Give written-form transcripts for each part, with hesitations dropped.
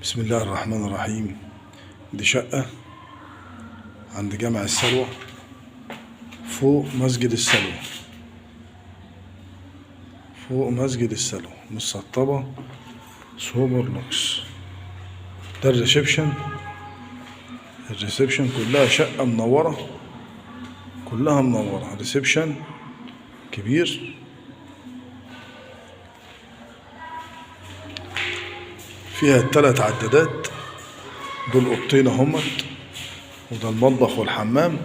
بسم الله الرحمن الرحيم. دي شقة عند جامع السلوى فوق مسجد السلوى، مسطبة سوبر لوكس. ده الريسبشن كلها شقة منورة، كلها منورة. ريسبشن كبير فيها 3 عدادات، دول اوضتين اهمت، وده المطبخ والحمام.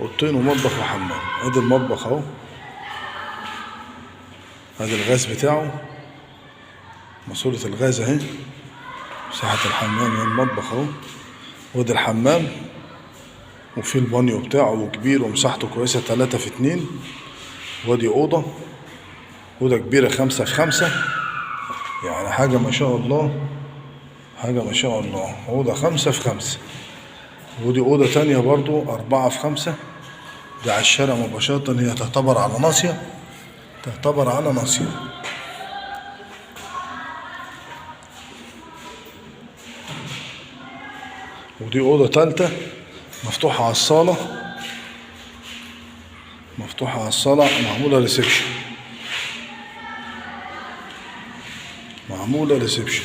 اوضتين ومطبخ وحمام. ادي المطبخ اهو، ادي الغاز بتاعه، ماسورة الغاز اهي، مساحة الحمام اهي، المطبخ اهو، وادي الحمام، وفي البانيو بتاعه كبير ومساحته كويسة 3 في 2. وادي اوضة كبيرة 5 في 5، يعني حاجة ما شاء الله، اوضة 5 في 5. ودي اوضة تانية برضو 4 في 5. دي على الشارع مباشرة، هي تعتبر على ناصية. ودي اوضة تالتة مفتوحة على الصالة، معمولة ريسبشن.